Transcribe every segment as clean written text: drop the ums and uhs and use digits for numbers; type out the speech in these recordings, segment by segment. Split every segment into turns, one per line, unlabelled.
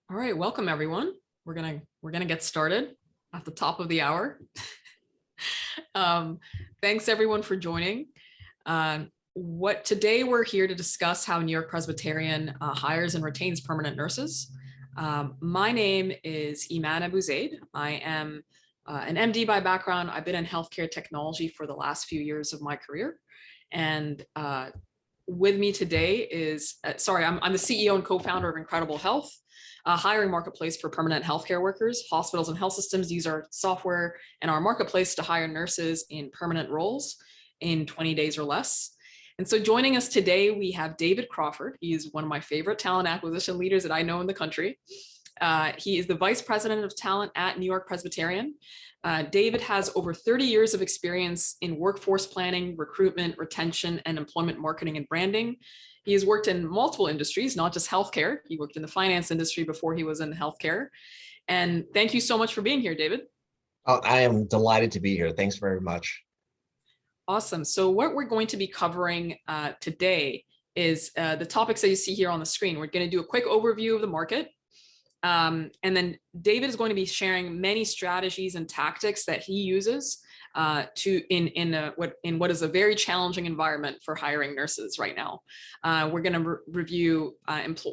All right, welcome everyone. We're gonna get started at the top of the hour. Thanks everyone for joining. Today we're here to discuss how New York Presbyterian hires and retains permanent nurses. My name is Iman Abuzaid. I am an MD by background. I've been in healthcare technology for the last few years of my career, and with me today is, I'm the CEO and co-founder of Incredible Health, a hiring marketplace for permanent healthcare workers. Hospitals and health systems use our software and our marketplace to hire nurses in permanent roles in 20 days or less. And so joining us today, we have David Crawford. He is one of my favorite talent acquisition leaders that I know in the country. He is the Vice President of Talent at New York-Presbyterian. David has over 30 years of experience in workforce planning, recruitment, retention, and employment marketing and branding. He has worked in multiple industries, not just healthcare. He worked in the finance industry before he was in healthcare. And thank you so much for being here, David.
Oh, I am delighted to be here. Thanks very much.
Awesome. So what we're going to be covering today is the topics that you see here on the screen. We're going to do a quick overview of the market. And then David is going to be sharing many strategies and tactics that he uses in what is a very challenging environment for hiring nurses right now. We're going to review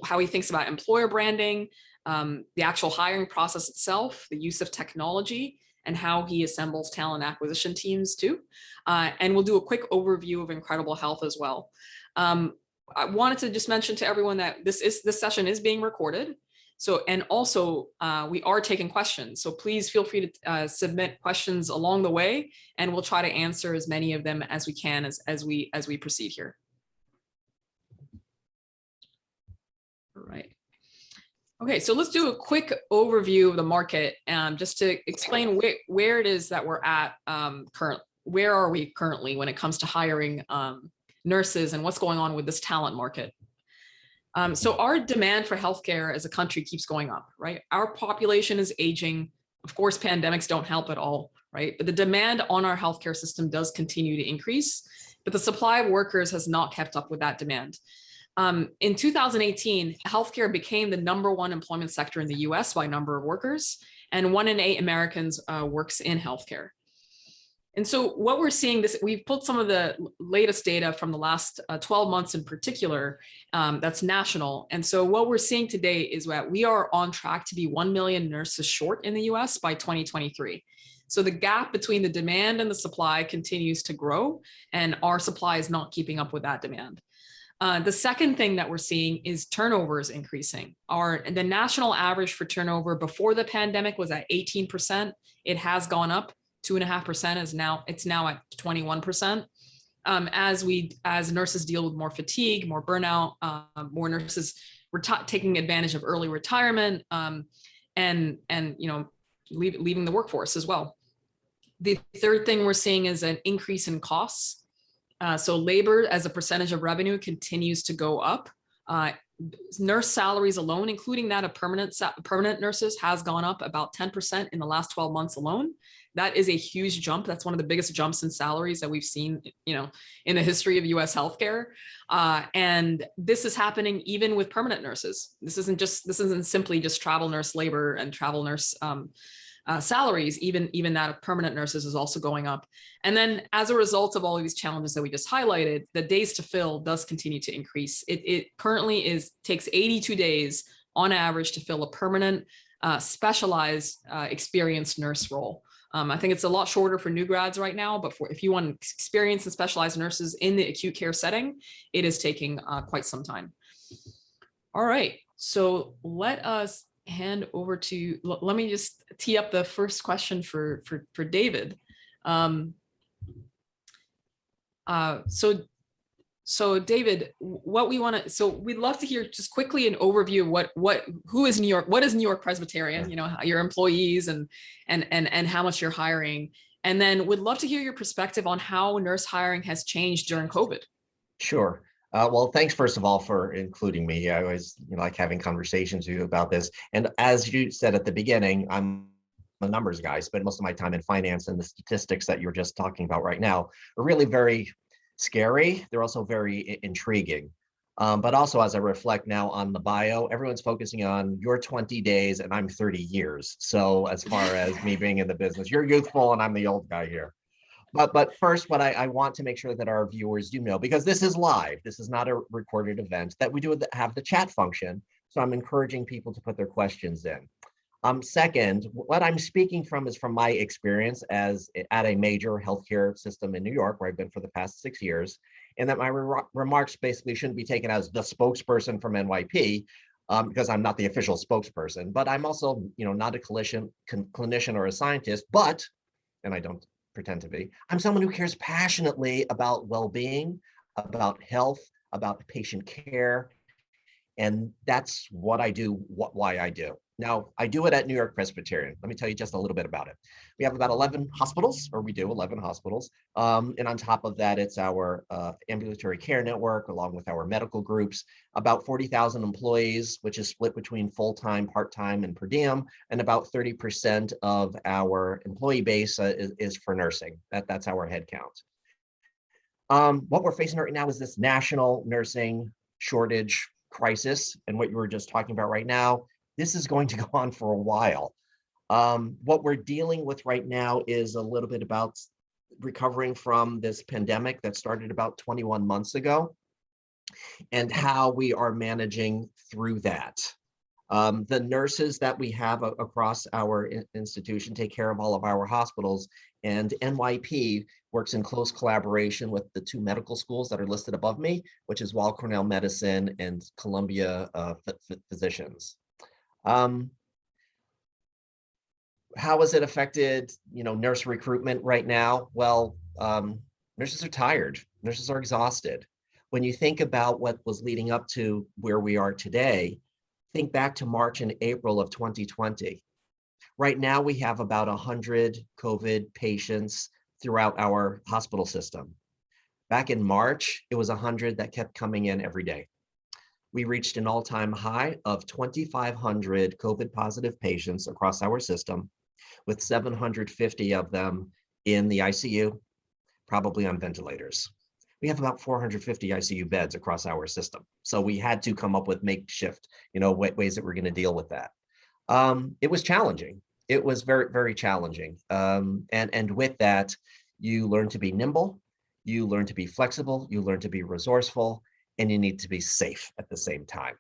how he thinks about employer branding, the actual hiring process itself, the use of technology, and how he assembles talent acquisition teams too. And we'll do a quick overview of Incredible Health as well. I wanted to just mention to everyone that this session is being recorded. So, and also we are taking questions. So please feel free to submit questions along the way, and we'll try to answer as many of them as we can as we proceed here. All right. Okay, so let's do a quick overview of the market, just to explain where it is that we're at where are we currently when it comes to hiring nurses and what's going on with this talent market. So our demand for healthcare as a country keeps going up, right? Our population is aging. Of course, pandemics don't help at all, right? But the demand on our healthcare system does continue to increase, but the supply of workers has not kept up with that demand. In 2018, healthcare became the #1 employment sector in the US by number of workers, and 1 in 8 Americans works in healthcare. And so what we're seeing, we've pulled some of the latest data from the last 12 months in particular, that's national. And so what we're seeing today is that we are on track to be 1 million nurses short in the US by 2023. So the gap between the demand and the supply continues to grow, and our supply is not keeping up with that demand. The second thing that we're seeing is turnover is increasing. The national average for turnover before the pandemic was at 18%. It has gone up. 2.5% it's now at 21%. As nurses deal with more fatigue, more burnout, more nurses taking advantage of early retirement, and leaving the workforce as well. The third thing we're seeing is an increase in costs. So labor as a percentage of revenue continues to go up. Nurse salaries alone, including that of permanent nurses, has gone up about 10% in the last 12 months alone. That is a huge jump. That's one of the biggest jumps in salaries that we've seen, in the history of US healthcare. And this is happening even with permanent nurses. This isn't simply just travel nurse labor and travel nurse salaries. Even that of permanent nurses is also going up. And then as a result of all of these challenges that we just highlighted, the days to fill does continue to increase. It currently takes 82 days on average to fill a permanent, specialized, experienced nurse role. I think it's a lot shorter for new grads right now, but if you want experienced and specialized nurses in the acute care setting, it is taking quite some time. All right, so let us hand over to, let me just tee up the first question for David. So David, we'd love to hear just quickly an overview of who is New York, what is New York-Presbyterian, your employees and how much you're hiring. And then we'd love to hear your perspective on how nurse hiring has changed during COVID.
Sure. Well, thanks first of all for including me. I always like having conversations with you about this. And as you said at the beginning, I'm a numbers guy. I spend most of my time in finance, and the statistics that you're just talking about right now are really very scary. They're also very intriguing. But also as I reflect now on the bio, everyone's focusing on your 20 days and I'm 30 years. So as far as me being in the business, you're youthful and I'm the old guy here. But first, what I want to make sure that our viewers do know, because this is live, this is not a recorded event, that we do have the chat function. So I'm encouraging people to put their questions in. Second, what I'm speaking from is from my experience as at a major healthcare system in New York, where I've been for the past 6 years, and that my remarks basically shouldn't be taken as the spokesperson from NYP, because I'm not the official spokesperson, but I'm also, not a clinician or a scientist, but, and I don't pretend to be, I'm someone who cares passionately about well-being, about health, about patient care, and that's what I do, why I do. Now, I do it at NewYork-Presbyterian. Let me tell you just a little bit about it. We have about 11 hospitals, or we do 11 hospitals. And on top of that, it's our ambulatory care network, along with our medical groups, about 40,000 employees, which is split between full-time, part-time, and per diem. And about 30% of our employee base is for nursing. That's our head count. What we're facing right now is this national nursing shortage crisis. And what you were just talking about right now, this is going to go on for a while. What we're dealing with right now is a little bit about recovering from this pandemic that started about 21 months ago and how we are managing through that. The nurses that we have across our institution take care of all of our hospitals, and NYP works in close collaboration with the 2 medical schools that are listed above me, which is Weill Cornell Medicine and Columbia Physicians. How has it affected, nurse recruitment right now? Well, nurses are tired. Nurses are exhausted. When you think about what was leading up to where we are today, think back to March and April of 2020. Right now, we have about 100 COVID patients throughout our hospital system. Back in March, it was 100 that kept coming in every day. We reached an all-time high of 2,500 COVID positive patients across our system, with 750 of them in the ICU, probably on ventilators. We have about 450 ICU beds across our system. So we had to come up with makeshift, ways that we're going to deal with that. It was challenging. It was very, very challenging. And with that, you learn to be nimble, you learn to be flexible, you learn to be resourceful, and you need to be safe at the same time.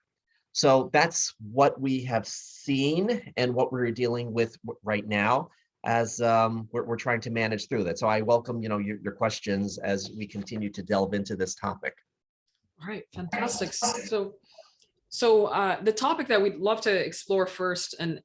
So that's what we have seen and what we're dealing with right now as we're trying to manage through that. So I welcome, your questions as we continue to delve into this topic.
All right, fantastic. So the topic that we'd love to explore first and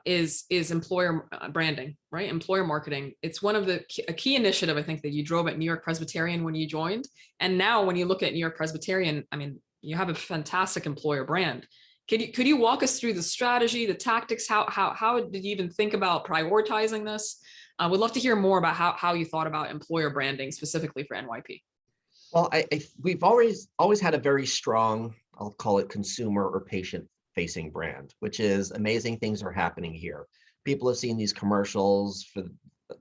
is employer branding, right? Employer marketing. It's one of a key initiative, I think, that you drove at New York-Presbyterian when you joined. And now when you look at New York-Presbyterian, I mean, you have a fantastic employer brand. Could you walk us through the strategy, the tactics? How did you even think about prioritizing this? We'd love to hear more about how you thought about employer branding specifically for NYP.
Well, we've always had a very strong, I'll call it consumer or patient facing brand, which is amazing things are happening here. People have seen these commercials for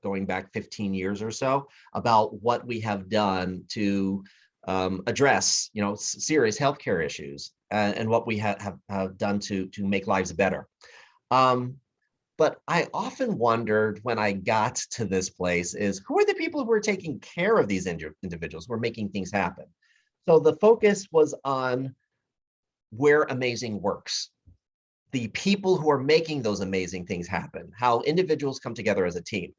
going back 15 years or so about what we have done to address, serious healthcare issues and what we have done to make lives better. But I often wondered when I got to this place is who are the people who are taking care of these individuals who are making things happen? So the focus was on where amazing works, the people who are making those amazing things happen, how individuals come together as a team.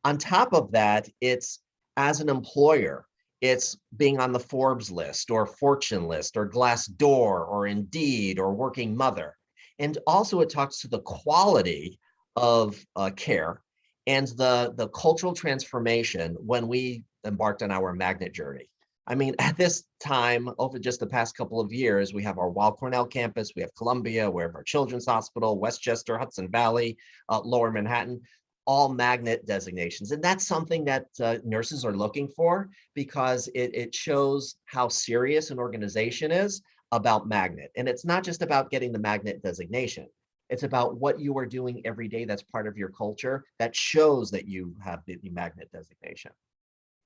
On top of that, it's as an employer, it's being on the Forbes list or Fortune list or Glassdoor or Indeed or Working Mother. And also it talks to the quality of care and the cultural transformation when we embarked on our magnet journey. I mean, at this time, over just the past couple of years, we have our Weill Cornell campus, we have Columbia, we have our Children's Hospital, Westchester, Hudson Valley, Lower Manhattan, all magnet designations. And that's something that nurses are looking for because it shows how serious an organization is about magnet. And it's not just about getting the magnet designation. It's about what you are doing every day that's part of your culture that shows that you have the magnet designation.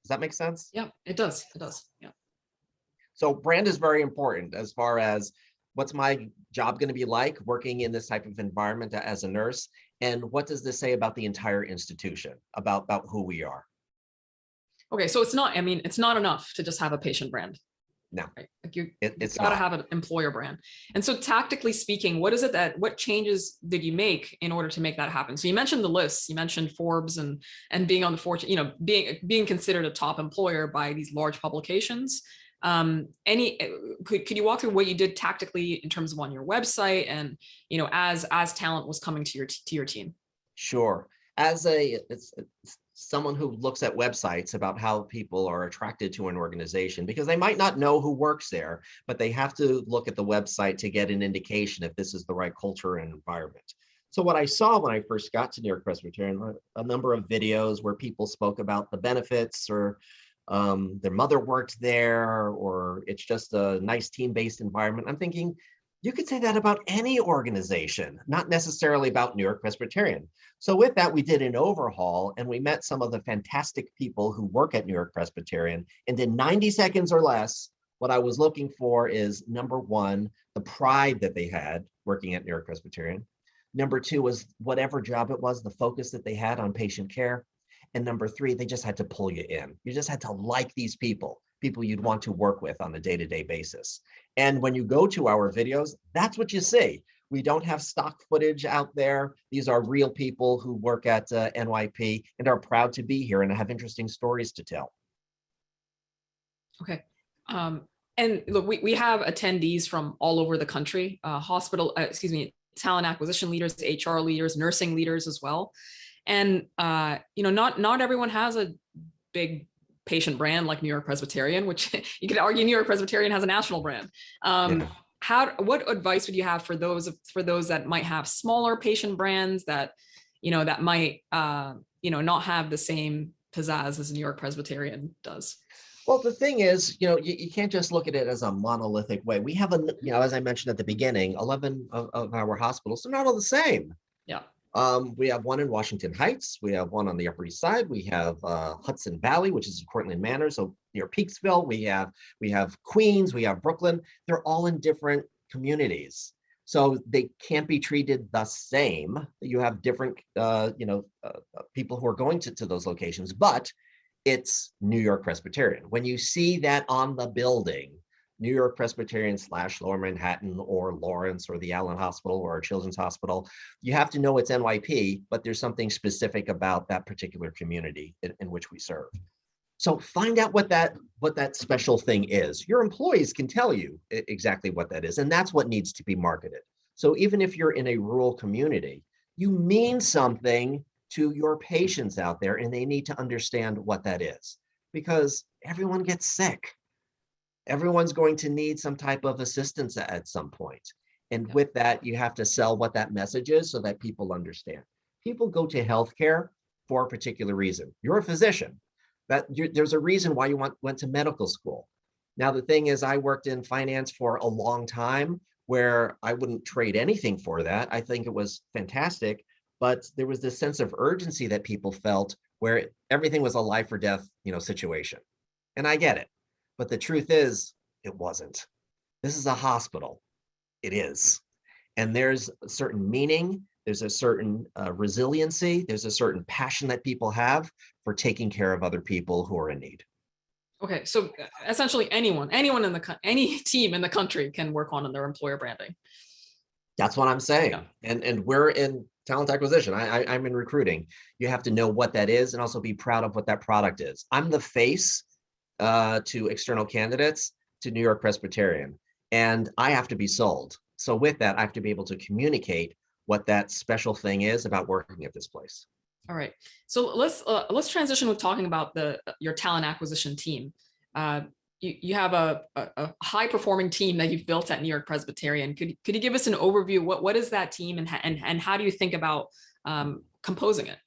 Does that make sense?
Yeah, it does. It does. Yeah.
So brand is very important as far as what's my job going to be like working in this type of environment as a nurse, and what does this say about the entire institution, about who we are?
Okay, so it's not, I mean, it's not enough to just have a patient brand.
No,
Right? Like you've
it's
got to
not.
have an employer brand. And so tactically speaking, what changes did you make in order to make that happen? So you mentioned the lists, you mentioned Forbes and being on the Fortune, being considered a top employer by these large publications. Could you walk through what you did tactically in terms of on your website and, as talent was coming to your team?
Sure. As it's someone who looks at websites about how people are attracted to an organization, because they might not know who works there, but they have to look at the website to get an indication if this is the right culture and environment. So what I saw when I first got to New York-Presbyterian were a number of videos where people spoke about the benefits, or their mother worked there, or it's just a nice team-based environment. I'm thinking, you could say that about any organization, not necessarily about New York-Presbyterian. So with that, we did an overhaul and we met some of the fantastic people who work at New York-Presbyterian. And in 90 seconds or less, what I was looking for is, number one, the pride that they had working at New York-Presbyterian. Number two was whatever job it was, the focus that they had on patient care. And number three, they just had to pull you in. You just had to like these people you'd want to work with on a day-to-day basis. And when you go to our videos, that's what you see. We don't have stock footage out there. These are real people who work at NYP and are proud to be here and have interesting stories to tell.
Okay. And look, we have attendees from all over the country, talent acquisition leaders, HR leaders, nursing leaders as well. And, not everyone has a big patient brand like New York-Presbyterian, which you could argue New York-Presbyterian has a national brand.
Yeah.
What advice would you have for those that might have smaller patient brands that, that might, not have the same pizzazz as New York-Presbyterian does?
Well, the thing is, you can't just look at it as a monolithic way. We have as I mentioned at the beginning, 11 of our hospitals, they're not all the same.
Yeah.
We have one in Washington Heights. We have one on the Upper East Side. We have Hudson Valley, which is Cortland Manor, so near Peaksville. We have Queens. We have Brooklyn. They're all in different communities, so they can't be treated the same. You have different, people who are going to those locations, but it's New York-Presbyterian. When you see that on the building, New York-Presbyterian / Lower Manhattan or Lawrence or the Allen Hospital or Children's Hospital, you have to know it's NYP, but there's something specific about that particular community in which we serve. So find out what that special thing is. Your employees can tell you exactly what that is, and that's what needs to be marketed. So even if you're in a rural community, you mean something to your patients out there, and they need to understand what that is, because everyone gets sick. Everyone's going to need some type of assistance at some point. And with that, you have to sell what that message is so that people understand. People go to healthcare for a particular reason. You're a physician. There's a reason why you went to medical school. Now, the thing is, I worked in finance for a long time where I wouldn't trade anything for that. I think it was fantastic, but there was this sense of urgency that people felt where everything was a life or death, situation. And I get it. But the truth is, it wasn't. This is a hospital. It is. And there's a certain meaning, there's a certain resiliency, there's a certain passion that people have for taking care of other people who are in need.
Okay, so essentially any team in the country can work on their employer branding.
That's what I'm saying.
Yeah.
And we're in talent acquisition. I'm in recruiting. You have to know what that is and also be proud of what that product is. I'm the face to external candidates to New York-Presbyterian, and I have to be sold. So with that, I have to be able to communicate what that special thing is about working at this place.
All right. So let's transition with talking about your talent acquisition team. You have a high performing team that you've built at New York-Presbyterian. Could you give us an overview? What is that team, and how do you think about composing it?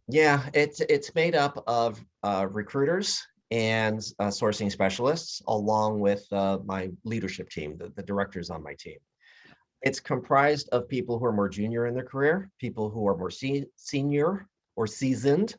Yeah, it's made up of recruiters and sourcing specialists, along with my leadership team, the directors on my team. It's comprised of people who are more junior in their career, people who are more senior or seasoned,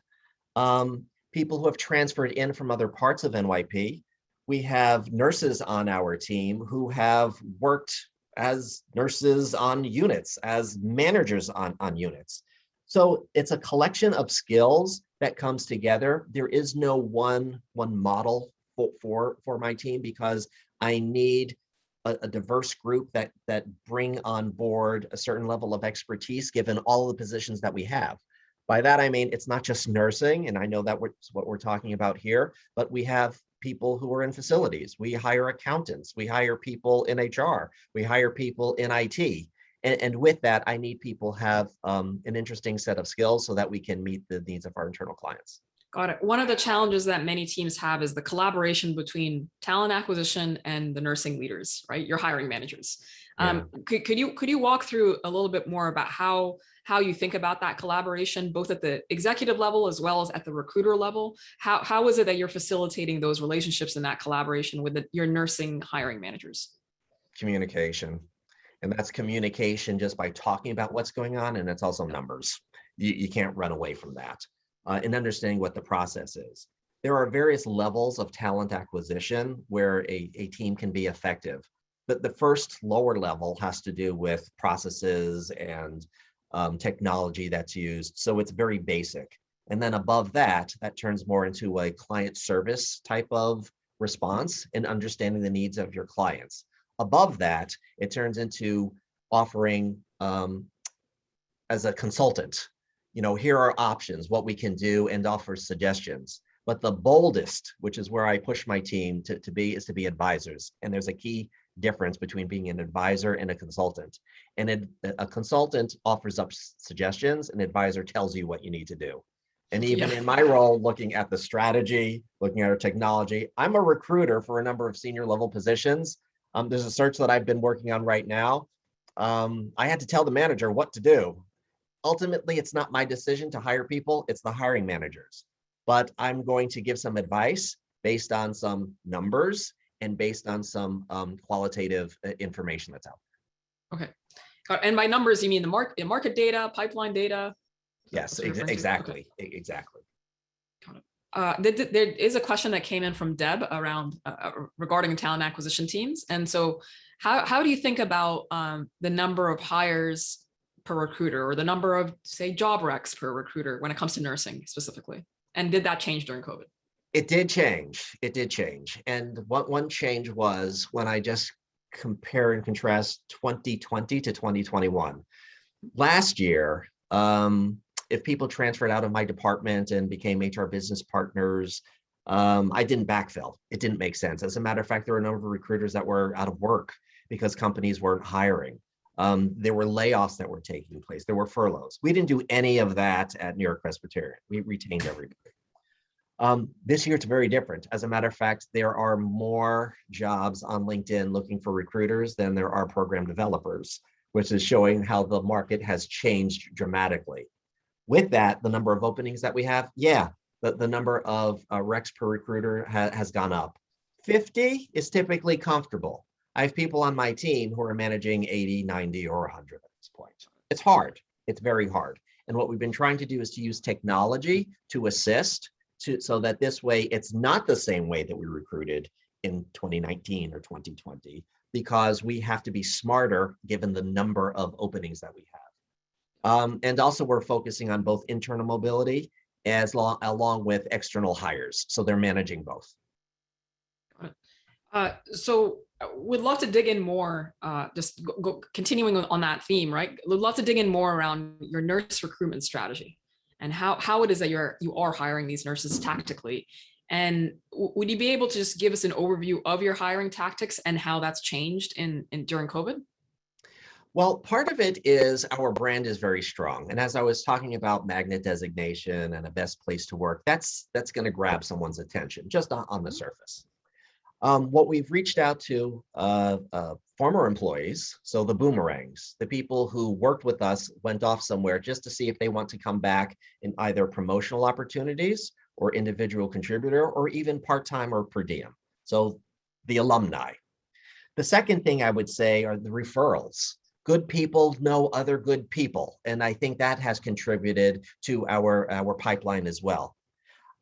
people who have transferred in from other parts of NYP, We have nurses on our team who have worked as nurses on units, as managers on units. So it's a collection of skills that comes together. There is no one model for my team, because I need a diverse group that bring on board a certain level of expertise given all the positions that we have. By that, I mean, it's not just nursing, and I know that's what we're talking about here, but we have people who are in facilities. We hire accountants, we hire people in HR, we hire people in IT. And with that, I need people have an interesting set of skills so that we can meet the needs of our internal clients.
Got it. One of the challenges that many teams have is the collaboration between talent acquisition and the nursing leaders, right? Your hiring managers.
Yeah.
Could you walk through a little bit more about how you think about that collaboration, both at the executive level as well as at the recruiter level? How is it that you're facilitating those relationships and that collaboration with your nursing hiring managers?
Communication. And that's communication just by talking about what's going on, and it's also numbers. You can't run away from that. And understanding what the process is. There are various levels of talent acquisition where a team can be effective. But the first lower level has to do with processes and technology that's used. So it's very basic. And then above that, that turns more into a client service type of response and understanding the needs of your clients. Above that, it turns into offering as a consultant, here are options, what we can do, and offer suggestions. But the boldest, which is where I push my team to be, is to be advisors. And there's a key difference between being an advisor and a consultant. And a consultant offers up suggestions, an advisor tells you what you need to do. And even in my role, looking at the strategy, looking at our technology, I'm a recruiter for a number of senior level positions. There's a search that I've been working on right now. I had to tell the manager what to do. Ultimately, it's not my decision to hire people, it's the hiring managers. But I'm going to give some advice based on some numbers and based on some qualitative information that's out
there. Okay. And by numbers, you mean the market data, pipeline data?
Yes, exactly. Okay. Exactly.
There is a question that came in from Deb around regarding talent acquisition teams. And so how do you think about the number of hires per recruiter, or the number of, say, job recs per recruiter when it comes to nursing specifically? And did that change during COVID?
It did change. It did change. And one change was when I just compare and contrast 2020 to 2021. Last year, if people transferred out of my department and became HR business partners, I didn't backfill. It didn't make sense. As a matter of fact, there were a number of recruiters that were out of work because companies weren't hiring. There were layoffs that were taking place. There were furloughs. We didn't do any of that at NewYork-Presbyterian. We retained everybody. This year, it's very different. As a matter of fact, there are more jobs on LinkedIn looking for recruiters than there are program developers, which is showing how the market has changed dramatically. With that, the number of openings that we have, the number of recs per recruiter has gone up. 50 is typically comfortable. I have people on my team who are managing 80, 90, or 100 at this point. It's hard. It's very hard. And what we've been trying to do is to use technology to assist, so that this way it's not the same way that we recruited in 2019 or 2020, because we have to be smarter given the number of openings that we have. And also we're focusing on both internal mobility along with external hires. So they're managing both.
So we'd love to dig in more, just continuing on that theme, right? We'd love to dig in more around your nurse recruitment strategy and how it is that you are hiring these nurses tactically. And would you be able to just give us an overview of your hiring tactics and how that's changed during COVID?
Well, part of it is our brand is very strong. And as I was talking about magnet designation and a best place to work, that's going to grab someone's attention just on the surface. What we've reached out to former employees, so the boomerangs, the people who worked with us, went off somewhere just to see if they want to come back in either promotional opportunities or individual contributor or even part-time or per diem. So the alumni. The second thing I would say are the referrals. Good people know other good people. And I think that has contributed to our pipeline as well.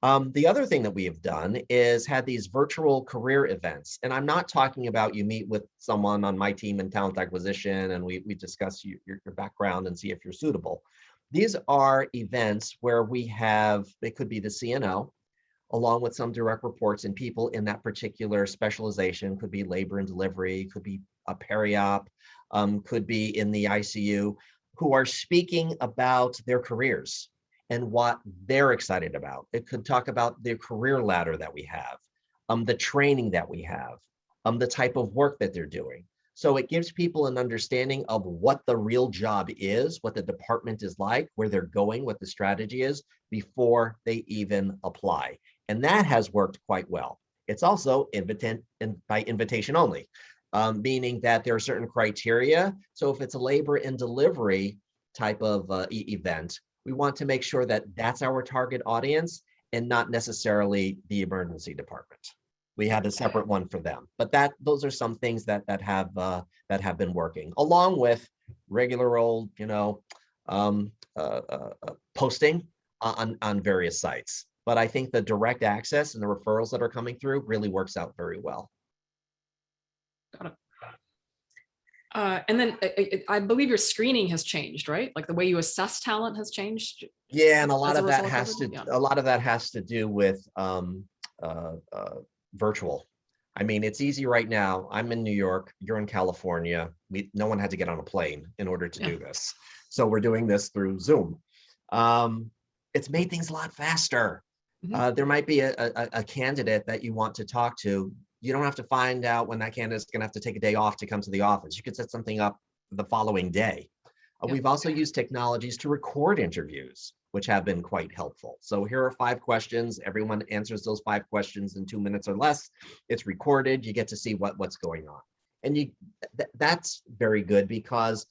The other thing that we have done is had these virtual career events. And I'm not talking about you meet with someone on my team in talent acquisition and we discuss your background and see if you're suitable. These are events where we have, they could be the CNO, along with some direct reports and people in that particular specialization, could be labor and delivery, could be a peri-op, could be in the ICU, who are speaking about their careers and what they're excited about. It could talk about the career ladder that we have, the training that we have, the type of work that they're doing. So it gives people an understanding of what the real job is, what the department is like, where they're going, what the strategy is before they even apply. And that has worked quite well. It's also by invitation only, meaning that there are certain criteria. So if it's a labor and delivery type of event, we want to make sure that that's our target audience and not necessarily the emergency department. We had a separate one for them, but those are some things that have been working, along with regular old, posting on various sites. But I think the direct access and the referrals that are coming through really works out very well.
Got it. And then I believe your screening has changed, right? Like the way you assess talent has changed.
Yeah, and a lot
as a
of that
result
has
of
to
it? Yeah.
a lot of that has to do with virtual. I mean, it's easy right now. I'm in New York, you're in California. No one had to get on a plane in order to do this. So we're doing this through Zoom. It's made things a lot faster. There might be a candidate that you want to talk to. You don't have to find out when that candidate's going to have to take a day off to come to the office. You could set something up the following day. We've also used technologies to record interviews, which have been quite helpful. So here are 5 questions. Everyone answers those 5 questions in 2 minutes or less. It's recorded. You get to see what's going on. And that's very good because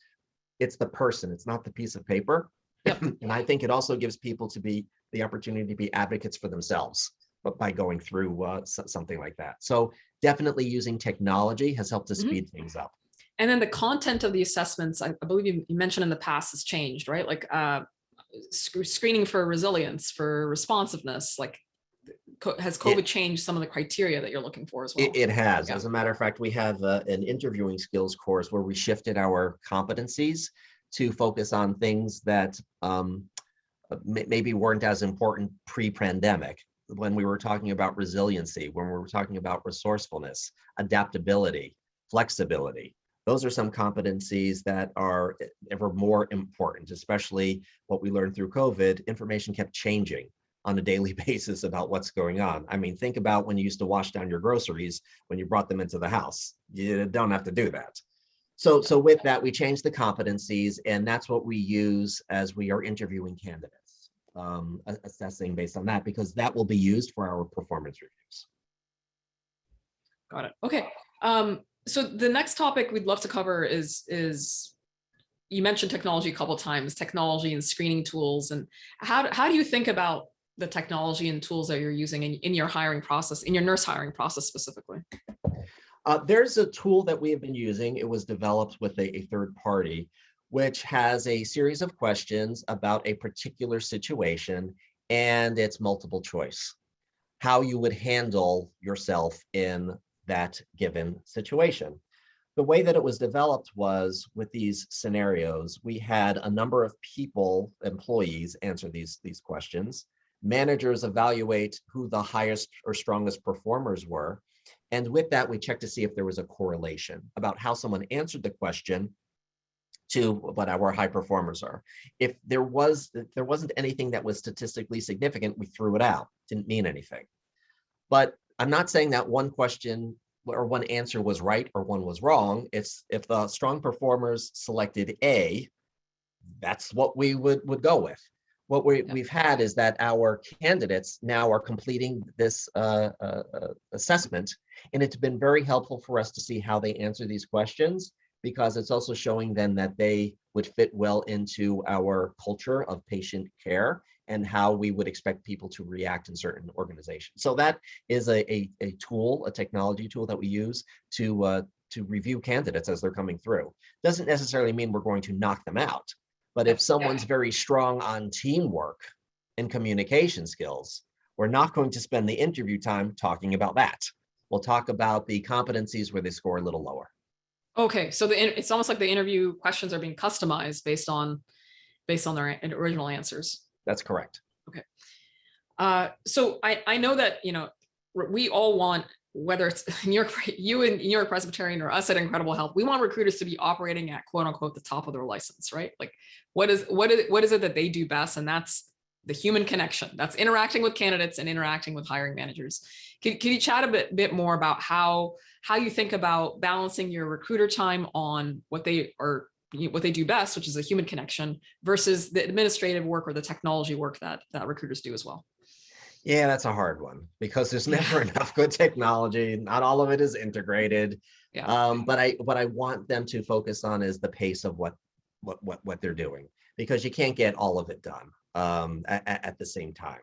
it's the person, it's not the piece of paper.
Yep.
And I think it also gives people the opportunity to be advocates for themselves, but by going through something like that. So definitely using technology has helped to speed things up.
And then the content of the assessments, I believe you mentioned in the past, has changed, right? Like screening for resilience, for responsiveness, like has COVID changed some of the criteria that you're looking for as well?
It has. Yeah. As a matter of fact, we have an interviewing skills course where we shifted our competencies to focus on things that maybe weren't as important pre-pandemic, when we were talking about resiliency, when we were talking about resourcefulness, adaptability, flexibility. Those are some competencies that are ever more important, especially what we learned through COVID. Information kept changing on a daily basis about what's going on. I mean, think about when you used to wash down your groceries when you brought them into the house. You don't have to do that. So with that, we changed the competencies, and that's what we use as we are interviewing candidates, assessing based on that, because that will be used for our performance reviews.
Got it. Okay. So the next topic we'd love to cover is you mentioned technology a couple of times, technology and screening tools, and how do you think about the technology and tools that you're using in your hiring process, in your nurse hiring process specifically?
There's a tool that we have been using. It was developed with a third party, which has a series of questions about a particular situation, and it's multiple choice. How you would handle yourself in that given situation. The way that it was developed was with these scenarios, we had a number of people, employees, answer these questions. Managers evaluate who the highest or strongest performers were. And with that, we checked to see if there was a correlation about how someone answered the question to what our high performers are. If there wasn't anything that was statistically significant, we threw it out. Didn't mean anything. But I'm not saying that one question or one answer was right or one was wrong. It's if the strong performers selected A, that's what we would go with. What we've had is that our candidates now are completing this assessment, and it's been very helpful for us to see how they answer these questions, because it's also showing them that they would fit well into our culture of patient care and how we would expect people to react in certain organizations. So that is a tool, a technology tool that we use to review candidates as they're coming through. Doesn't necessarily mean we're going to knock them out, but if someone's very strong on teamwork and communication skills, We're not going to spend the interview time talking about that. We'll talk about the competencies where they score a little lower.
Okay, so it's almost like the interview questions are being customized based on their original answers.
That's correct.
Okay. So I know that, we all want, whether it's you in NewYork-Presbyterian or us at Incredible Health, we want recruiters to be operating at quote unquote the top of their license, right? Like what is it that they do best? And that's the human connection. That's interacting with candidates and interacting with hiring managers. Can you chat a bit more about how you think about balancing your recruiter time on what they do best, which is a human connection, versus the administrative work or the technology work that recruiters do as well?
Yeah, that's a hard one because there's never enough good technology. Not all of it is integrated.
Yeah.
But what I want them to focus on is the pace of what they're doing, because you can't get all of it done at the same time.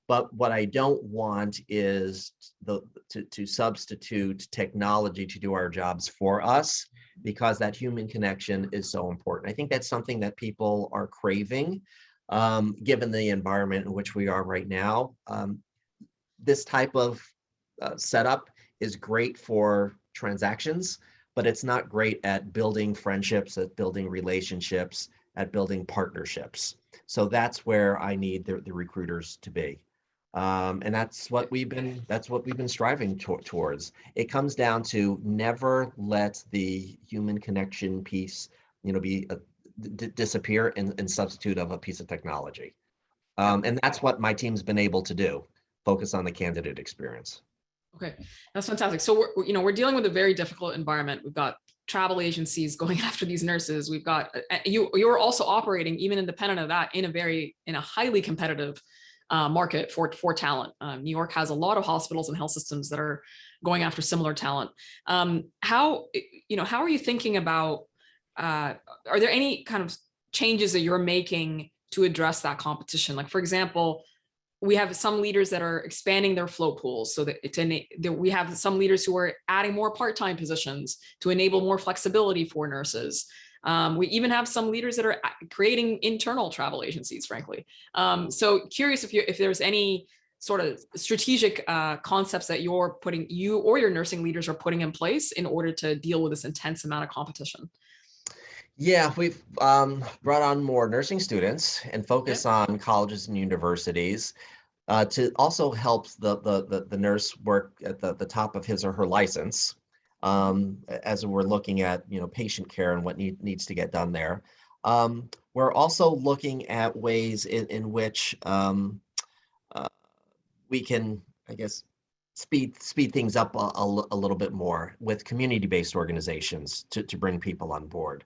But what I don't want is to substitute technology to do our jobs for us, because that human connection is so important. I think that's something that people are craving, given the environment in which we are right now. This type of setup is great for transactions, but it's not great at building friendships, at building relationships, at building partnerships. So that's where I need the recruiters to be. And that's what we've been striving towards. It comes down to never let the human connection piece, be disappear in substitute of a piece of technology. And that's what my team's been able to do. Focus on the candidate experience.
Okay, that's fantastic. So we're dealing with a very difficult environment. We've got travel agencies going after these nurses. We've got you're also operating, even independent of that, in a highly competitive market for talent. New York has a lot of hospitals and health systems that are going after similar talent. How are you thinking about? Are there any kind of changes that you're making to address that competition? Like, for example, we have some leaders that are expanding their float pools so that we have some leaders who are adding more part-time positions to enable more flexibility for nurses. We even have some leaders that are creating internal travel agencies, frankly. So curious if there's any sort of strategic concepts that you or your nursing leaders are putting in place in order to deal with this intense amount of competition.
Yeah, we've brought on more nursing students and focus on colleges and universities to also help the nurse work at the top of his or her license, as we're looking at patient care and what needs to get done there. We're also looking at ways in which we can, I guess, speed things up a little bit more with community-based organizations to bring people on board.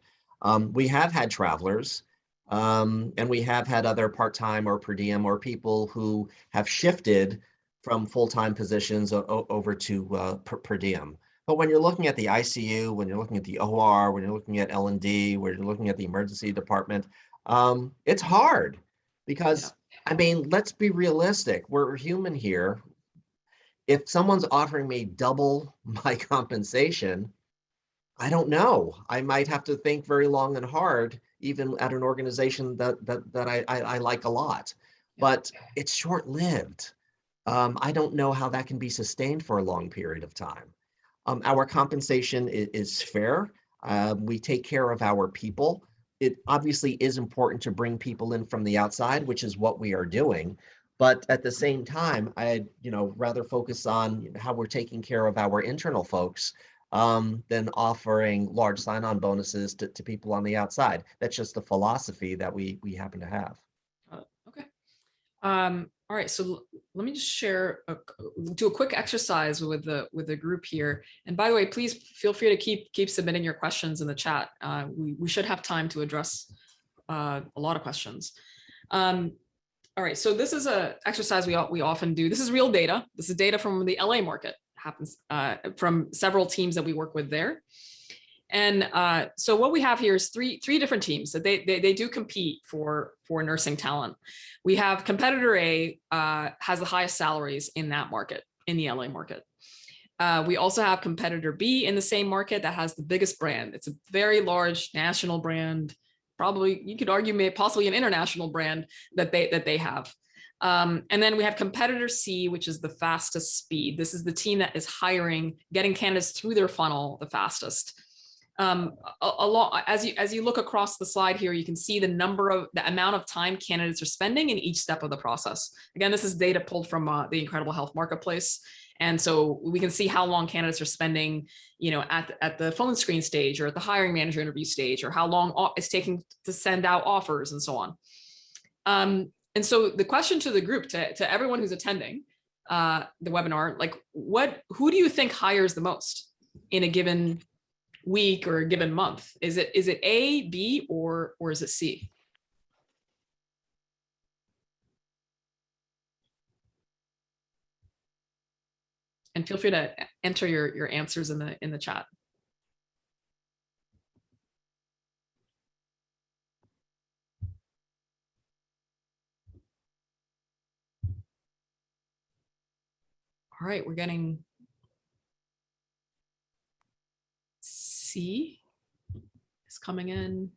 We have had travelers, and we have had other part-time or per diem or people who have shifted from full-time positions over to per diem. But when you're looking at the ICU, when you're looking at the OR, when you're looking at L&D, when you're looking at the emergency department, it's hard because, I mean, let's be realistic. We're human here. If someone's offering me double my compensation, I don't know. I might have to think very long and hard, even at an organization that I like a lot. But it's short-lived. I don't know how that can be sustained for a long period of time. Our compensation is fair. We take care of our people. It obviously is important to bring people in from the outside, which is what we are doing. But at the same time, I'd rather focus on how we're taking care of our internal folks than offering large sign-on bonuses to people on the outside. That's just the philosophy that we happen to have.
Okay. All right. So let me just do a quick exercise with the group here. And by the way, please feel free to keep submitting your questions in the chat. We should have time to address a lot of questions. All right. So this is an exercise we often do. This is real data. This is data from the LA market. Happens from several teams that we work with there. And so what we have here is three different teams that they do compete for nursing talent. We have competitor A has the highest salaries in that market, in the LA market. We also have competitor B in the same market that has the biggest brand. It's a very large national brand, probably you could argue maybe possibly an international brand that they have. And then we have competitor C, which is the fastest speed. This is the team that is hiring, getting candidates through their funnel the fastest. As you look across the slide here, you can see the amount of time candidates are spending in each step of the process. Again, this is data pulled from the Incredible Health Marketplace. And so we can see how long candidates are spending, at the phone screen stage or at the hiring manager interview stage, or how long it's taking to send out offers and so on. And so the question to the group, to everyone who's attending the webinar, like who do you think hires the most in a given week or a given month? Is it A, B, or is it C? And feel free to enter your answers in the chat. All right, we're getting C is coming in.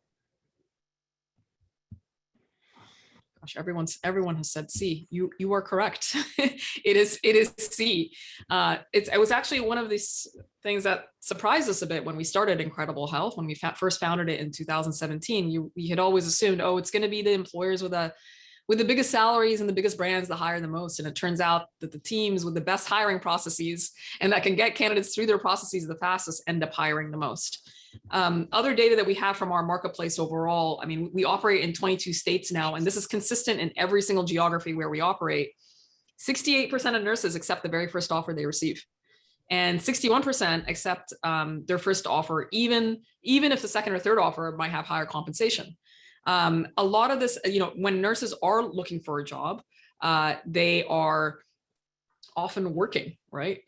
Gosh, everyone has said C. You are correct. It is C. It was actually one of these things that surprised us a bit when we started Incredible Health. When we first founded it in 2017, we had always assumed, oh, it's going to be the employers with the biggest salaries and the biggest brands that hire the most. And it turns out that the teams with the best hiring processes and that can get candidates through their processes the fastest end up hiring the most. Other data that we have from our marketplace overall, I mean, we operate in 22 states now, and this is consistent in every single geography where we operate. 68% of nurses accept the very first offer they receive. And 61% accept their first offer, even if the second or third offer might have higher compensation. A lot of this, when nurses are looking for a job, they are often working, right?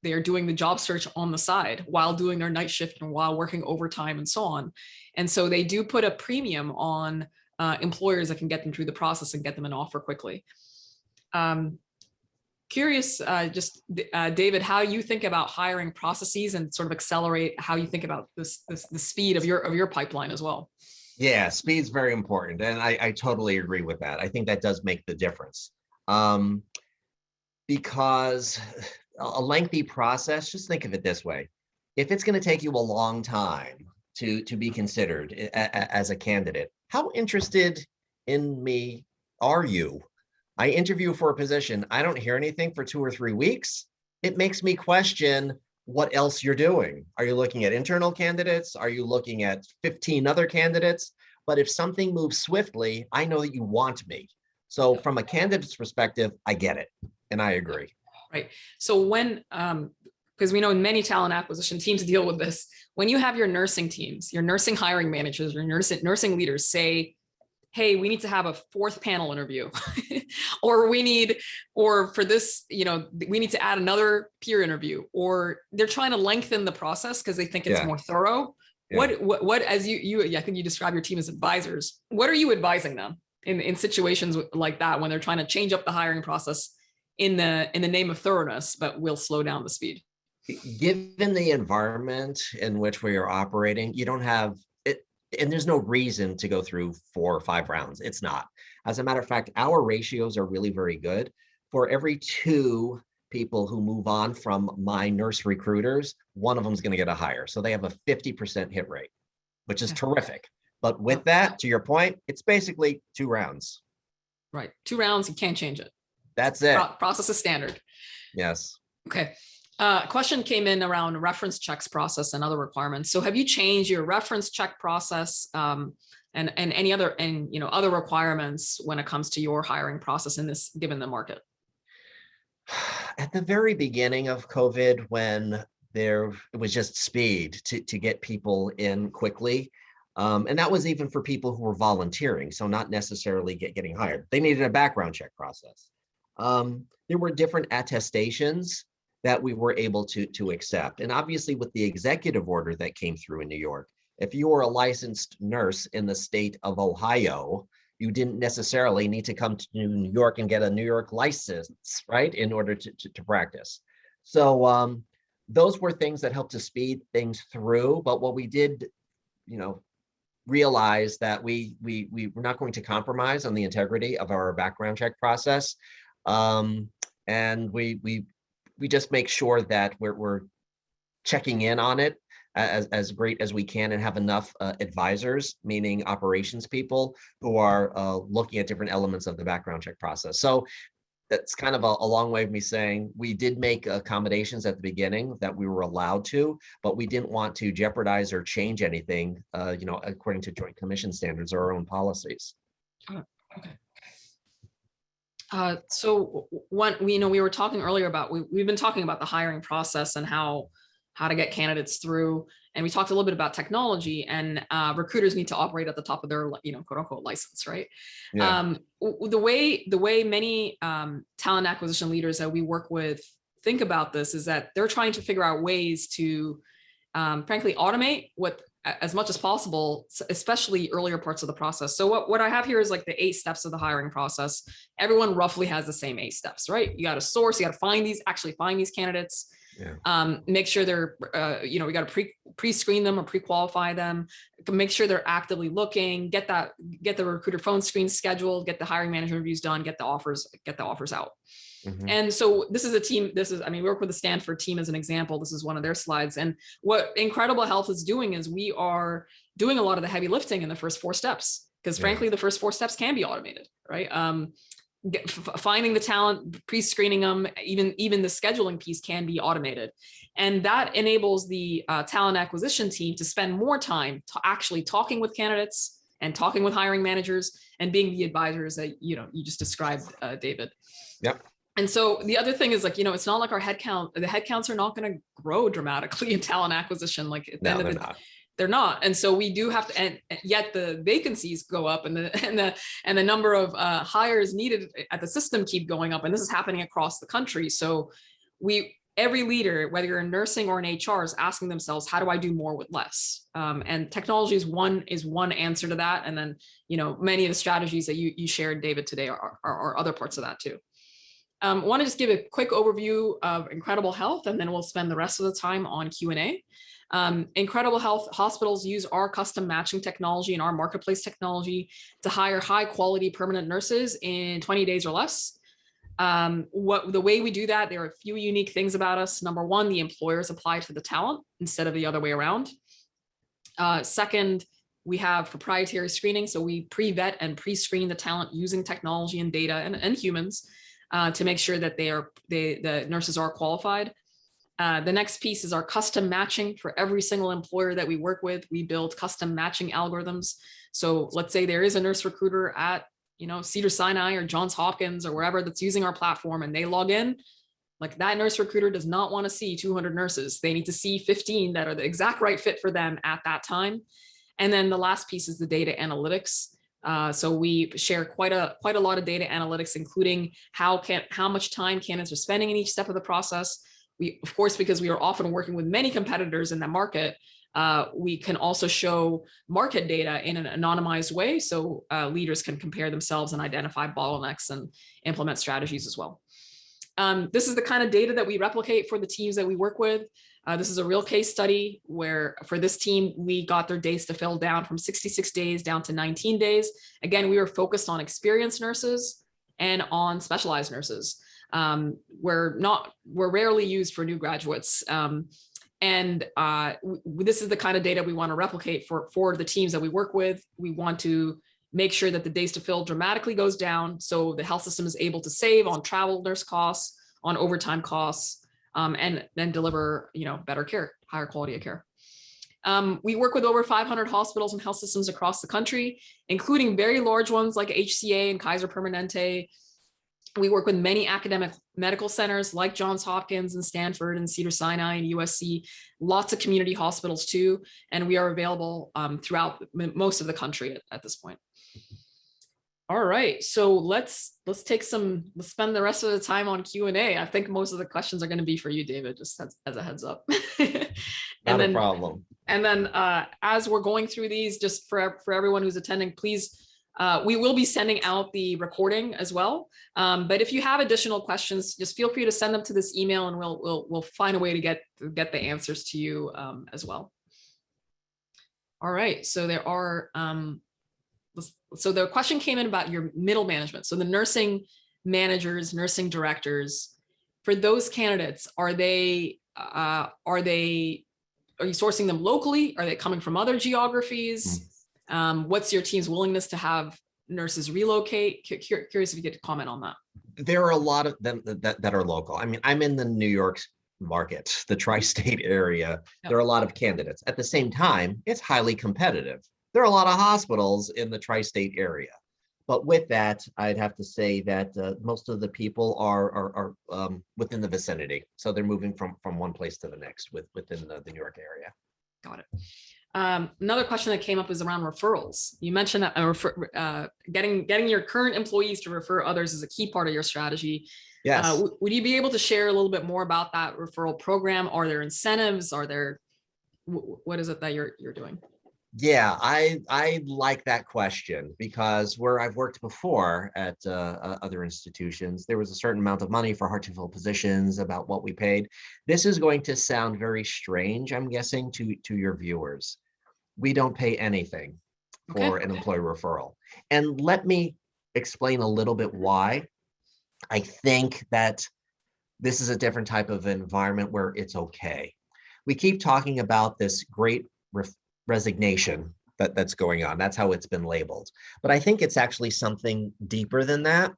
They are doing the job search on the side while doing their night shift and while working overtime and so on. And so they do put a premium on employers that can get them through the process and get them an offer quickly. Curious, David, how you think about hiring processes and sort of accelerate how you think about the speed of your pipeline as well.
Yeah, speed's very important. And I totally agree with that. I think that does make the difference. Because a lengthy process, just think of it this way. If it's going to take you a long time to be considered as a candidate, how interested in me are you? I interview for a position, I don't hear anything for 2 or 3 weeks. It makes me question what else you're doing. Are you looking at internal candidates? Are you looking at 15 other candidates? But if something moves swiftly, I know that you want me. So from a candidate's perspective, I get it. And I agree.
Right. So when, because we know many talent acquisition teams deal with this, when you have your nursing teams, your nursing hiring managers, your nursing leaders say, hey, we need to have a 4th panel interview, or for this, we need to add another peer interview, or they're trying to lengthen the process because they think it's more thorough. Yeah. What as I think you describe your team as advisors. What are you advising them in situations like that when they're trying to change up the hiring process in the name of thoroughness, but will slow down the speed?
Given the environment in which we are operating, you don't have it, and there's no reason to go through 4 or 5 rounds. It's not. As a matter of fact, our ratios are really very good. For every 2 people who move on from my nurse recruiters, 1 of them is going to get a hire. So they have a 50% hit rate, which is terrific. But with that, to your point, it's basically 2 rounds.
Right. 2 rounds, you can't change it.
That's it.
Process is standard.
Yes.
Okay. Question came in around reference checks process and other requirements. So have you changed your reference check process and any other other requirements when it comes to your hiring process in this, given the market?
At the very beginning of COVID, when it was just speed to get people in quickly. And that was even for people who were volunteering, so not necessarily getting hired. They needed a background check process. There were different attestations that we were able to accept. And obviously with the executive order that came through in New York, if you were a licensed nurse in the state of Ohio, you didn't necessarily need to come to New York and get a New York license, right, in order to practice. So those were things that helped to speed things through. But what we did, realized that we're not going to compromise on the integrity of our background check process. And we just make sure that we're checking in on it as great as we can, and have enough advisors, meaning operations people, who are looking at different elements of the background check process. So that's kind of a long way of me saying we did make accommodations at the beginning that we were allowed to, but we didn't want to jeopardize or change anything, according to Joint Commission standards or our own policies.
Okay. So we were talking earlier about, we've been talking about the hiring process and how to get candidates through. And we talked a little bit about technology, and recruiters need to operate at the top of their, quote unquote license, right?
Yeah.
The way many talent acquisition leaders that we work with think about this is that they're trying to figure out ways to, frankly, automate as much as possible, especially earlier parts of the process. So what I have here is like the 8 steps of the hiring process. Everyone roughly has the same 8 steps, right? You got to source, you got to actually find these candidates. Yeah. Make sure they're, we got to pre-screen them or pre-qualify them, make sure they're actively looking, get the recruiter phone screen scheduled, get the hiring manager reviews done, get the offers out. Mm-hmm. And so this is a team, we work with the Stanford team as an example. This is one of their slides. And what Incredible Health is doing is we are doing a lot of the heavy lifting in the first 4 steps, because frankly, the first 4 steps can be automated, right? Finding the talent, pre-screening them, even the scheduling piece can be automated. And that enables the talent acquisition team to spend more time actually talking with candidates and talking with hiring managers and being the advisors that, you just described, David. Yep. And so the other thing is, it's not like the headcounts are not going to grow dramatically in talent acquisition. They're not. And so we do have to, and yet the vacancies go up, and the number of hires needed at the system keep going up. And this is happening across the country. So every leader, whether you're in nursing or in HR, is asking themselves, how do I do more with less? And technology is one answer to that. And then, many of the strategies that you shared, David, today are other parts of that too. Want to just give a quick overview of Incredible Health, and then we'll spend the rest of the time on Q&A. Incredible Health hospitals use our custom matching technology and our marketplace technology to hire high quality permanent nurses in 20 days or less. The way we do that, there are a few unique things about us. Number one, the employers apply to the talent instead of the other way around. Second, we have proprietary screening. So we pre-vet and pre-screen the talent using technology and data and humans to make sure that the nurses are qualified. The next piece is our custom matching. For every single employer that we work with, we build custom matching algorithms. So let's say there is a nurse recruiter at, Cedars-Sinai or Johns Hopkins or wherever that's using our platform, and they log in, like that nurse recruiter does not want to see 200 nurses. They need to see 15 that are the exact right fit for them at that time. And then the last piece is the data analytics. So we share quite a lot of data analytics, including how much time candidates are spending in each step of the process. We, of course, because we are often working with many competitors in the market, we can also show market data in an anonymized way, so leaders can compare themselves and identify bottlenecks and implement strategies as well. This is the kind of data that we replicate for the teams that we work with. This is a real case study where for this team, we got their days to fill down from 66 days down to 19 days. Again, we were focused on experienced nurses and on specialized nurses. We're rarely used for new graduates. This is the kind of data we want to replicate for the teams that we work with. We want to make sure that the days to fill dramatically goes down, so the health system is able to save on travel nurse costs, on overtime costs, and then deliver, better care, higher quality of care. We work with over 500 hospitals and health systems across the country, including very large ones like HCA and Kaiser Permanente. We work with many academic medical centers like Johns Hopkins and Stanford and Cedars-Sinai and USC, lots of community hospitals too, and we are available throughout most of the country at this point. All right, so let's spend the rest of the time on Q&A. I think most of the questions are going to be for you, David, just as a heads up.
Not a problem.
And then as we're going through these, just for everyone who's attending, please, we will be sending out the recording as well. But if you have additional questions, just feel free to send them to this email, and we'll find a way to get the answers to you as well. All right. So so the question came in about your middle management. So the nursing managers, nursing directors, for those candidates, are you sourcing them locally? Are they coming from other geographies? What's your team's willingness to have nurses relocate? Curious if you get to comment on that.
There are a lot of them that are local. I mean, I'm in the New York market, the tri-state area.
Yep.
There are a lot of candidates. At the same time, it's highly competitive. There are a lot of hospitals in the tri-state area. But with that, I'd have to say that most of the people are within the vicinity. So they're moving from one place to the next within the New York area.
Got it. Another question that came up is around referrals. You mentioned that getting your current employees to refer others is a key part of your strategy.
Yes.
Would you be able to share a little bit more about that referral program? Are there incentives? What is it that you're doing?
Yeah, I like that question because where I've worked before at other institutions, there was a certain amount of money for hard to fill positions about what we paid. This is going to sound very strange, I'm guessing, to your viewers. We don't pay anything for an employee referral. And let me explain a little bit why. I think that this is a different type of environment where it's okay. We keep talking about this great resignation that's going on. That's how it's been labeled. But I think it's actually something deeper than that,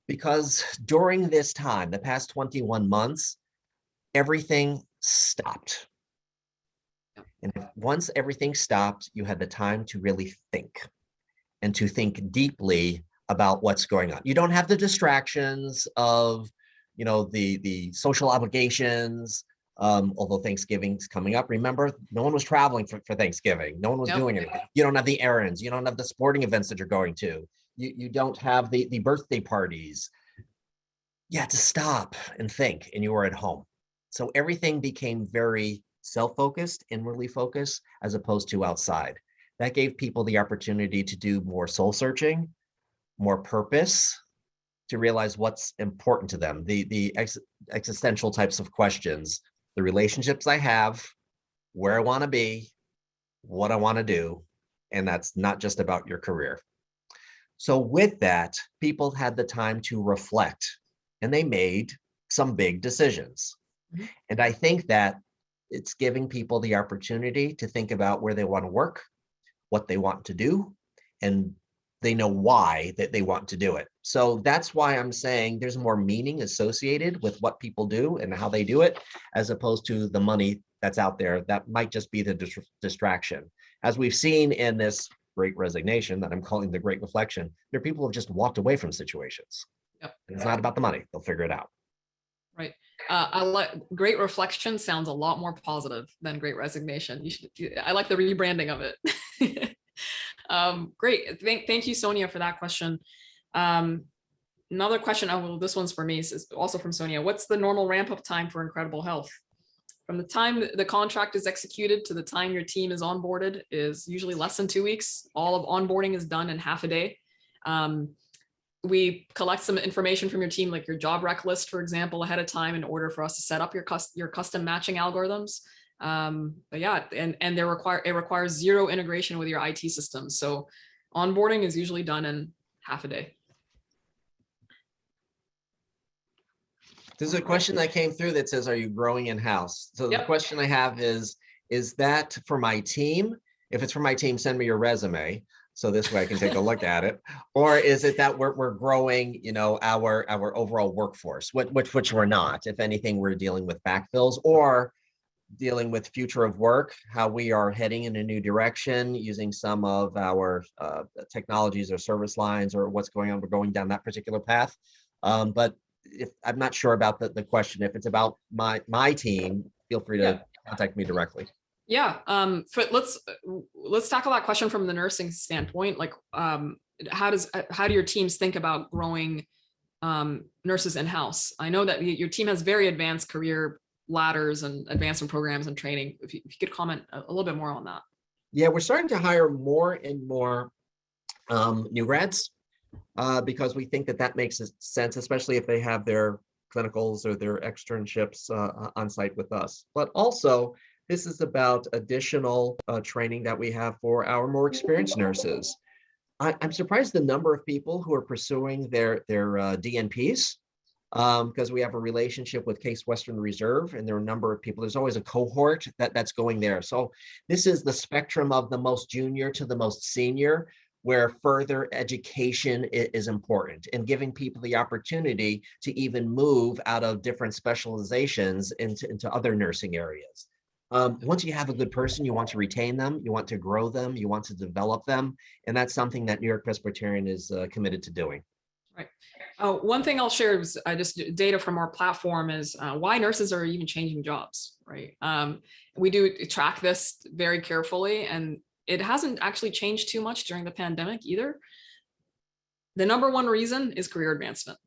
because during this time, the past 21 months, everything stopped. And once everything stopped, you had the time to really think and to think deeply about what's going on. You don't have the distractions of, the social obligations. Although Thanksgiving's coming up, remember, no one was traveling for Thanksgiving. No one was doing anything. You don't have the errands. You don't have the sporting events that you're going to. You don't have the birthday parties. You had to stop and think, and you were at home. So everything became very self-focused, inwardly focused, as opposed to outside. That gave people the opportunity to do more soul searching, more purpose, to realize what's important to them, the existential types of questions, the relationships I have, where I want to be, what I want to do, and that's not just about your career. So with that, people had the time to reflect, and they made some big decisions. Mm-hmm. And I think that it's giving people the opportunity to think about where they want to work, what they want to do, and they know why that they want to do it. So that's why I'm saying there's more meaning associated with what people do and how they do it, as opposed to the money that's out there. That might just be the distraction. As we've seen in this great resignation that I'm calling the great reflection, there are people who have just walked away from situations. Yep. And it's not about the money. They'll figure it out.
Right. I like great reflection sounds a lot more positive than great resignation. I like the rebranding of it. Great. Thank you, Sonia, for that question. Another question, this one's for me, is also from Sonia. What's the normal ramp-up time for Incredible Health? From the time the contract is executed to the time your team is onboarded is usually less than 2 weeks. All of onboarding is done in half a day. We collect some information from your team, like your job rec list, for example, ahead of time in order for us to set up your custom matching algorithms. But yeah, and it requires zero integration with your IT systems. So onboarding is usually done in half a day.
There's a question that came through that says, are you growing in-house? So the question I have is that for my team? If it's for my team, send me your resume, so this way I can take a look at it. Or is it that we're growing, our overall workforce, which we're not. If anything, we're dealing with backfills or dealing with future of work, how we are heading in a new direction using some of our technologies or service lines or what's going on. We're going down that particular path. But if I'm not sure about the question, if it's about my team, feel free to contact me directly.
Yeah. Let's tackle that question from the nursing standpoint. Like, how do your teams think about growing nurses in-house? I know that your team has very advanced career ladders and advancement programs and training. If you could comment a little bit more on that.
Yeah, we're starting to hire more and more new grads because we think that makes sense, especially if they have their clinicals or their externships on site with us. But also, This is about additional training that we have for our more experienced nurses. I'm surprised the number of people who are pursuing their DNPs, because we have a relationship with Case Western Reserve, and there are a number of people. There's always a cohort that's going there. So this is the spectrum of the most junior to the most senior, where further education is important, and giving people the opportunity to even move out of different specializations into other nursing areas. Once you have a good person, you want to retain them, you want to grow them, you want to develop them. And that's something that New York Presbyterian is committed to doing.
Right. One thing I'll share is just data from our platform is why nurses are even changing jobs, right? We do track this very carefully, and it hasn't actually changed too much during the pandemic either. The number one reason is career advancement.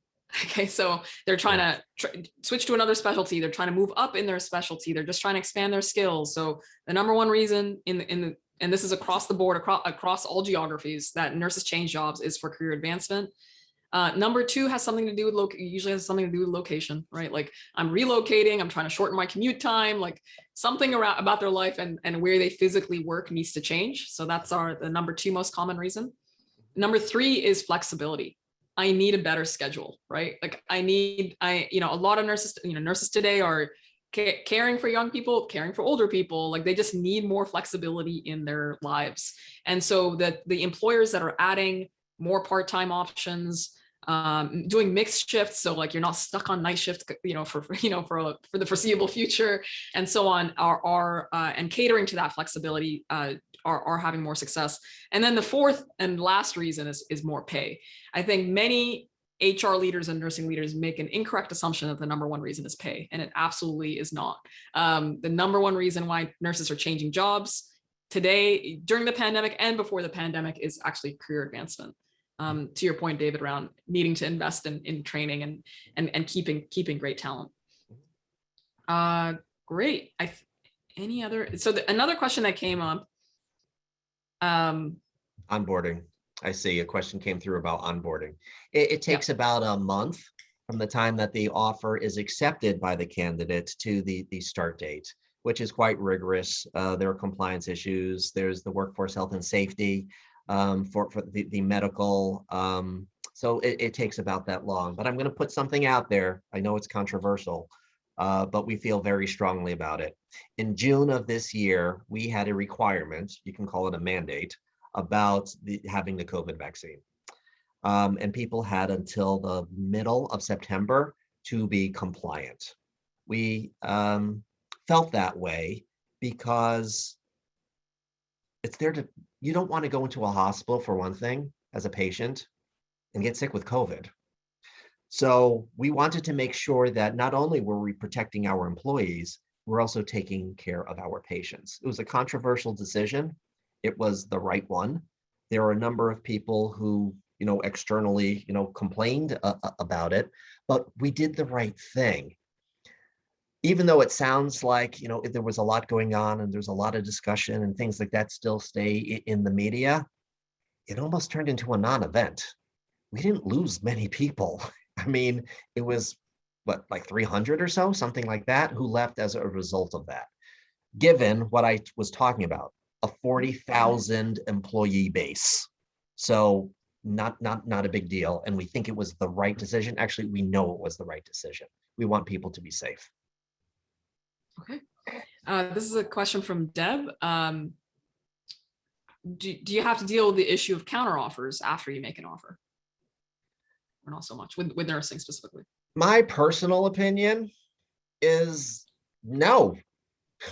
Okay, so they're trying to switch to another specialty. They're trying to move up in their specialty. They're just trying to expand their skills. So the number one reason and this is across the board, across all geographies, that nurses change jobs is for career advancement. Number two has something to do with usually has something to do with location, right? Like I'm relocating, I'm trying to shorten my commute time, like something about their life and where they physically work needs to change. So that's the number two most common reason. Number three is flexibility. I need a better schedule, right? Like a lot of nurses, nurses today are caring for young people, caring for older people, like they just need more flexibility in their lives. And so that the employers that are adding more part-time options, doing mixed shifts, so like you're not stuck on night shift, for the foreseeable future, and so on, are and catering to that flexibility are having more success. And then the fourth and last reason is more pay. I think many HR leaders and nursing leaders make an incorrect assumption that the number one reason is pay, and it absolutely is not. The number one reason why nurses are changing jobs today, during the pandemic and before the pandemic, is actually career advancement. To your point, David, around needing to invest in training and keeping great talent. Great. Another question that came up.
Onboarding. I see a question came through about onboarding. It takes about a month from the time that the offer is accepted by the candidate to the start date, which is quite rigorous. There are compliance issues. There's the workforce health and safety, for the medical. So it takes about that long. But I'm going to put something out there. I know it's controversial, but we feel very strongly about it. In June of this year, we had a requirement, you can call it a mandate, about having the COVID vaccine. And people had until the middle of September to be compliant. We felt that way because it's there to, you don't want to go into a hospital, for one thing, as a patient and get sick with COVID. So we wanted to make sure that not only were we protecting our employees, we're also taking care of our patients. It was a controversial decision. It was the right one. There are a number of people who, externally, complained about it, but we did the right thing. Even though it sounds like, there was a lot going on and there's a lot of discussion and things like that still stay in the media, it almost turned into a non-event. We didn't lose many people. I mean, it was like 300 or so, something like that, who left as a result of that. Given what I was talking about, a 40,000 employee base. So not a big deal. And we think it was the right decision. Actually, we know it was the right decision. We want people to be safe.
Okay. This is a question from Deb. Do you have to deal with the issue of counteroffers after you make an offer? Or not so much with nursing specifically? My
personal opinion is no.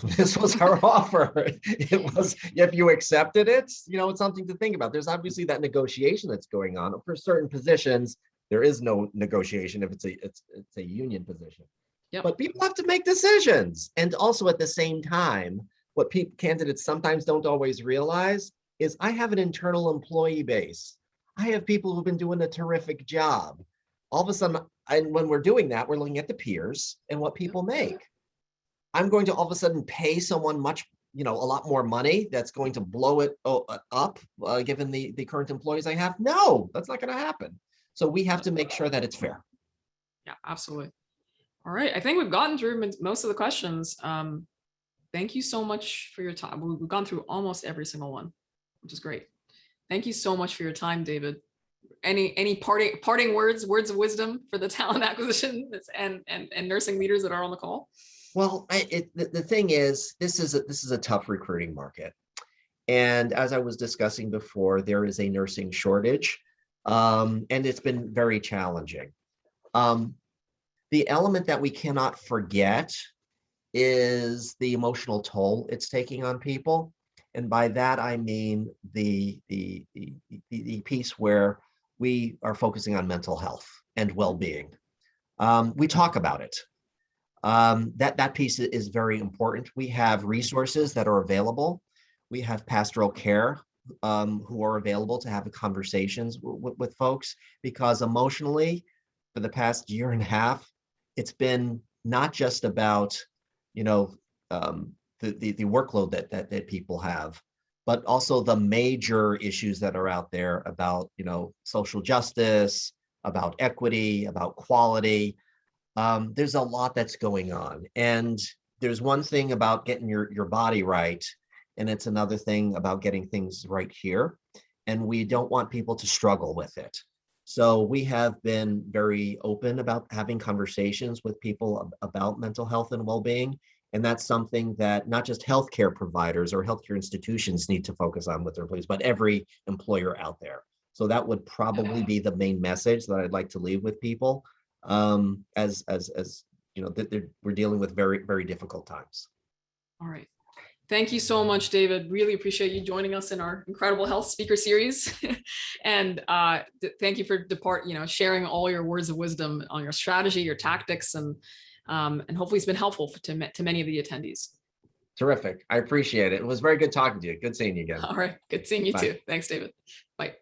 This was our offer. It was, if you accepted it, it's something to think about. There's obviously that negotiation that's going on. For certain positions, there is no negotiation if it's a union position.
Yep.
But people have to make decisions. And also at the same time, what candidates sometimes don't always realize is I have an internal employee base. I have people who've been doing a terrific job. All of a sudden, when we're doing that, we're looking at the peers and what people make. I'm going to all of a sudden pay someone a lot more money that's going to blow it up, given the current employees I have. No, that's not going to happen. So we have to make sure that it's fair.
Yeah, absolutely. All right. I think we've gotten through most of the questions. thank you so much for your time. We've gone through almost every single one, which is great. Thank you so much for your time, David. Any parting words of wisdom for the talent acquisition and nursing leaders that are on the call?
Well, the thing is, this is a tough recruiting market. And as I was discussing before, there is a nursing shortage, and it's been very challenging. The element that we cannot forget is the emotional toll it's taking on people. And by that, I mean the piece where we are focusing on mental health and well-being. We talk about it. That piece is very important. We have resources that are available. We have pastoral care who are available to have conversations with folks, because emotionally, for the past year and a half, it's been not just about, the workload that people have, but also the major issues that are out there about, social justice, about equity, about quality. There's a lot that's going on. And there's one thing about getting your body right, and it's another thing about getting things right here. And we don't want people to struggle with it. So we have been very open about having conversations with people about mental health and well-being. And that's something that not just healthcare providers or healthcare institutions need to focus on with their employees, but every employer out there. So that would probably be the main message that I'd like to leave with people, as we're dealing with very, very difficult times.
All right. Thank you so much, David. Really appreciate you joining us in our incredible health speaker series. And thank you for sharing all your words of wisdom on your strategy, your tactics, and hopefully it's been helpful to many of the attendees.
Terrific. I appreciate it. It was very good talking to you. Good seeing you again.
All right. Good seeing you
Bye.
too. Thanks, David. Bye.